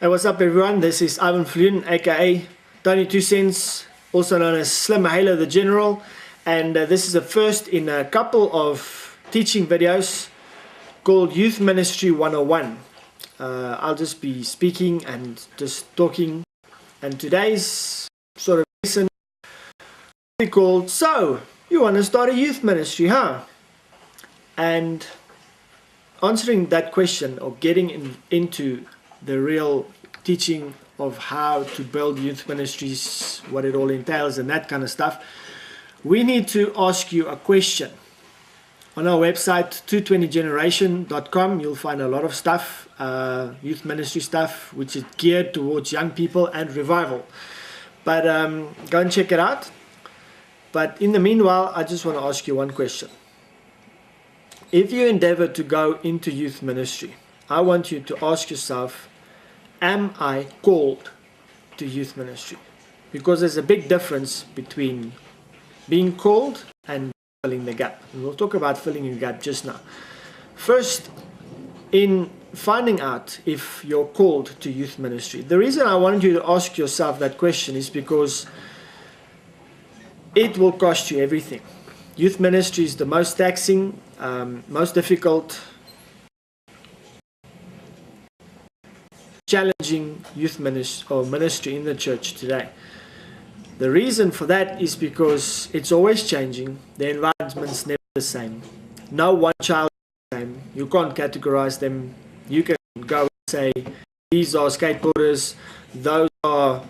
Hey, what's up everyone? This is Ivan Flynn, aka Tony 2 Cents, also known as Slim Halo the General, and this is the first in a couple of teaching videos called Youth Ministry 101. I'll just be speaking and just talking, and today's sort of lesson will be called, So, you want to start a youth ministry, huh? And answering that question, or getting into the real teaching of how to build youth ministries, what it all entails and that kind of stuff, we need to ask you a question. On our website 220generation.com you'll find a lot of stuff, youth ministry stuff, which is geared towards young people and revival, but go and check it out. But in the meanwhile, I just want to ask you one question. If you endeavor to go into youth ministry, I want you to ask yourself, am I called to youth ministry? Because there's a big difference between being called and filling the gap. And we'll talk about filling the gap just now. First, in finding out if you're called to youth ministry, the reason I want you to ask yourself that question is because it will cost you everything. Youth ministry is the most taxing, most difficult, challenging youth ministry in the church today. The reason for that is because it's always changing. The environment's never the same. No one child is the same. You can't categorize them. You can go and say, these are skateboarders, those are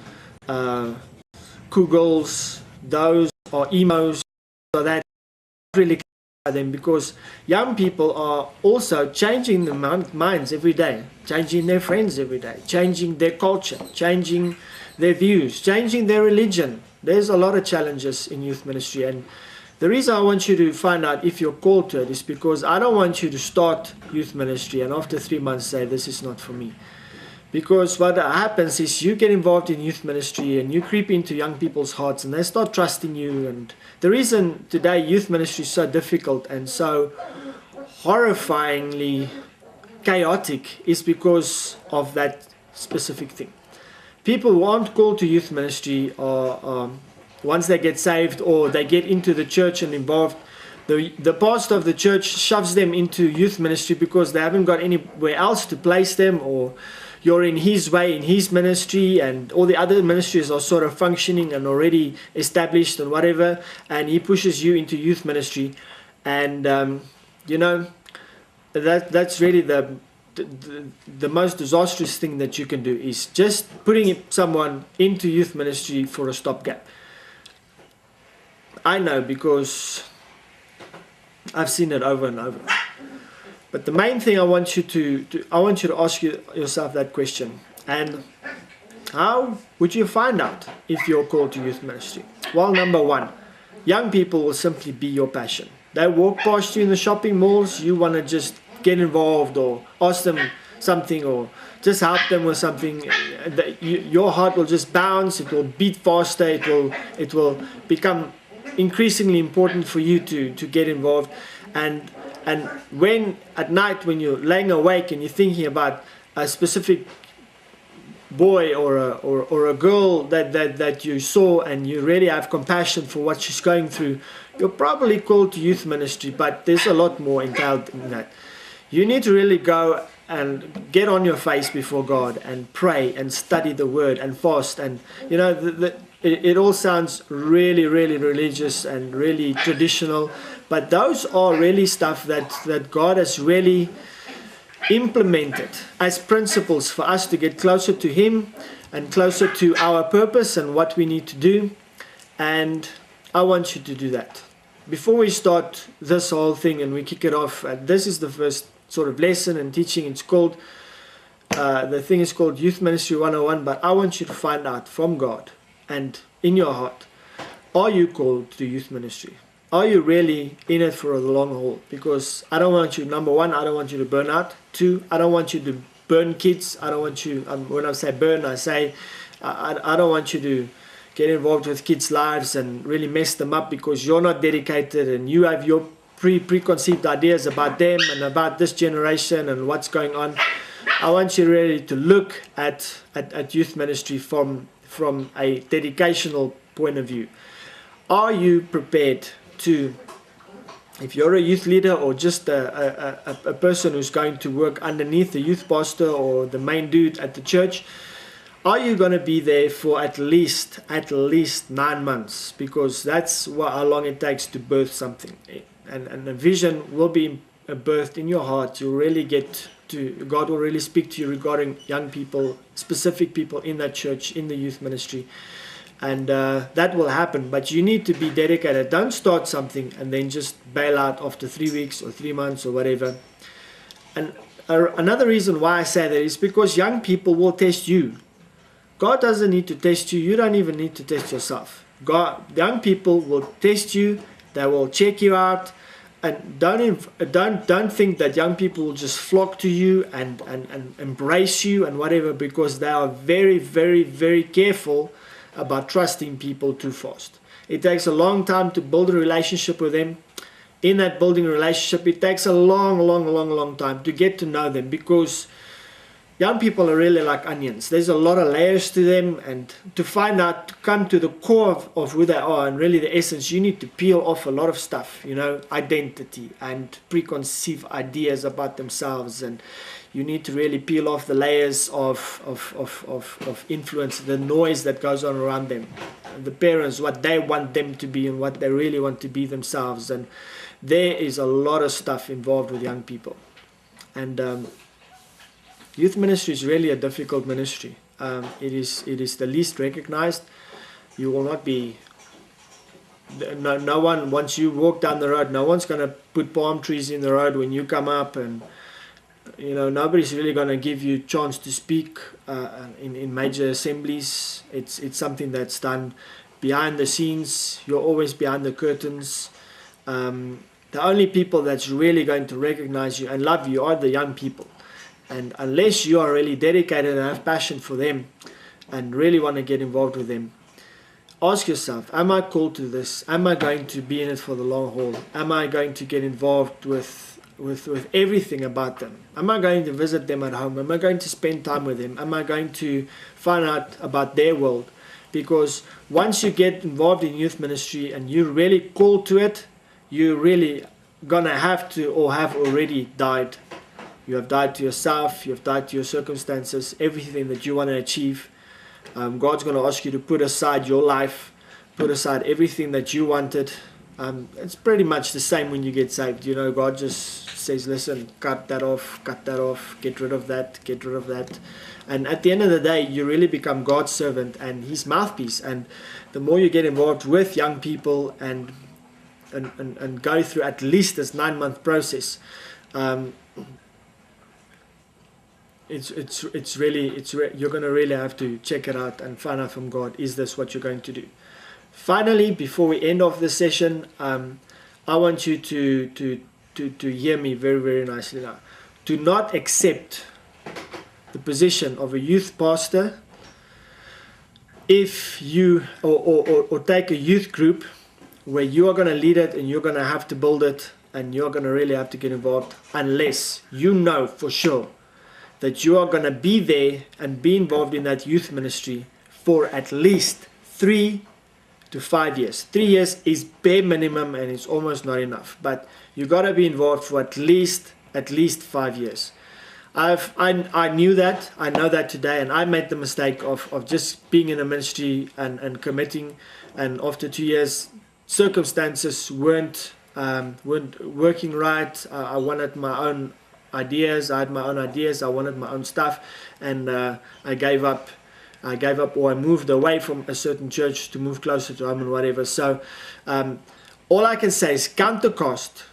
Kugels, those are emos, so that really them, because young people are also changing their minds every day, changing their friends every day, changing their culture, changing their views, changing their religion. There's a lot of challenges in youth ministry, and the reason I want you to find out if you're called to it is because I don't want you to start youth ministry and after 3 months say, this is not for me. Because what happens is you get involved in youth ministry and you creep into young people's hearts and they start trusting you. And the reason today youth ministry is so difficult and so horrifyingly chaotic is because of that specific thing. People who aren't called to youth ministry are, once they get saved or they get into the church and involved, the pastor of the church shoves them into youth ministry because they haven't got anywhere else to place them, or you're in his way, in his ministry, and all the other ministries are sort of functioning and already established and whatever, and he pushes you into youth ministry. And you know, that's really the most disastrous thing that you can do, is just putting someone into youth ministry for a stopgap. I know, because I've seen it over and over. But the main thing I want you to ask yourself that question. And how would you find out if you're called to youth ministry? Well, number one, young people will simply be your passion. They walk past you in the shopping malls, you want to just get involved or ask them something or just help them with something. Your heart will just bounce, it will beat faster, it will become increasingly important for you to get involved. And when at night, when you're laying awake and you're thinking about a specific boy or a girl that you saw and you really have compassion for what she's going through, you're probably called to youth ministry, but there's a lot more entailed in that. You need to really go and get on your face before God and pray and study the word and fast. And you know, it all sounds really, really religious and really traditional, but those are really stuff that God has really implemented as principles for us to get closer to Him and closer to our purpose and what we need to do. And I want you to do that. Before we start this whole thing and we kick it off, this is the first sort of lesson and teaching. It's called, the thing is called Youth Ministry 101, but I want you to find out from God and in your heart, are you called to youth ministry? Are you really in it for the long haul? Because I don't want you, number one, I don't want you to burn out. Two, I don't want you to burn kids. I don't want you, when I say burn, I say, I don't want you to get involved with kids' lives and really mess them up because you're not dedicated and you have your preconceived ideas about them and about this generation and what's going on. I want you really to look at youth ministry from a dedicational point of view. Are you prepared to, if you're a youth leader or just a person who's going to work underneath the youth pastor or the main dude at the church, are you going to be there for at least 9 months? Because that's how long it takes to birth something. And a vision will be birthed in your heart. You'll really get to, God will really speak to you regarding young people, specific people in that church, in the youth ministry. And that will happen, but you need to be dedicated. Don't start something and then just bail out after 3 weeks or 3 months or whatever. And another reason why I say that is because young people will test you. God doesn't need to test you. You don't even need to test yourself. Young people will test you. They will check you out. And don't think that young people will just flock to you and embrace you and whatever, because they are very, very, very careful about trusting people too fast. It takes a long time to build a relationship with them. In that building relationship, it takes a long time to get to know them, because young people are really like onions. There's a lot of layers to them, and to find out, to come to the core of who they are and really the essence, you need to peel off a lot of stuff, identity and preconceived ideas about themselves, and you need to really peel off the layers of influence, the noise that goes on around them, the parents, what they want them to be and what they really want to be themselves. And there is a lot of stuff involved with young people. And youth ministry is really a difficult ministry. It is the least recognized. You will not be, no one, once you walk down the road, no one's going to put palm trees in the road when you come up, and nobody's really going to give you a chance to speak in major assemblies. It's something that's done behind the scenes. You're always behind the curtains. The only people that's really going to recognize you and love you are the young people. And unless you are really dedicated and have passion for them and really want to get involved with them, ask yourself, am I called to this? Am I going to be in it for the long haul? Am I going to get involved with everything about them? Am I going to visit them at home? Am I going to spend time with them? Am I going to find out about their world? Because once you get involved in youth ministry and you're really called to it, you're really gonna have to, or have already died. You have died to yourself, you have died to your circumstances, everything that you want to achieve. God's going to ask you to put aside your life, put aside everything that you wanted. It's pretty much the same when you get saved. God just says, listen, cut that off, get rid of that. And at the end of the day, you really become God's servant and His mouthpiece. And the more you get involved with young people and go through at least this 9-month process, you're going to really have to check it out and find out from God, is this what you're going to do? Finally, before we end off this session, I want you to hear me very, very nicely now. Do not accept the position of a youth pastor if you or take a youth group where you are going to lead it and you're going to have to build it and you're going to really have to get involved, unless you know for sure that you are going to be there and be involved in that youth ministry for at least 3 to 5 years. 3 years is bare minimum and it's almost not enough. But you got to be involved for at least 5 years. I knew that. I know that today, and I made the mistake of just being in a ministry and committing. And after 2 years, circumstances weren't working right. I wanted my own ideas. I had my own ideas. I wanted my own stuff, and I gave up, or I moved away from a certain church to move closer to home and whatever. So all I can say is count the cost,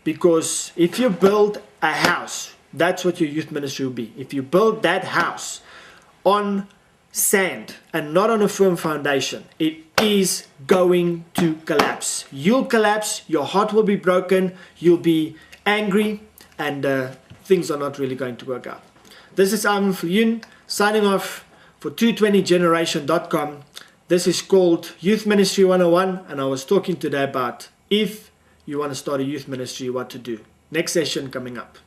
because if you build a house, that's what your youth ministry will be. If you build that house on sand and not on a firm foundation, it is going to collapse. You'll collapse, your heart will be broken, you'll be angry, and things are not really going to work out. This is Ivan Viljoen signing off for 220generation.com. This is called Youth Ministry 101, and I was talking today about if you want to start a youth ministry, what to do. Next session coming up.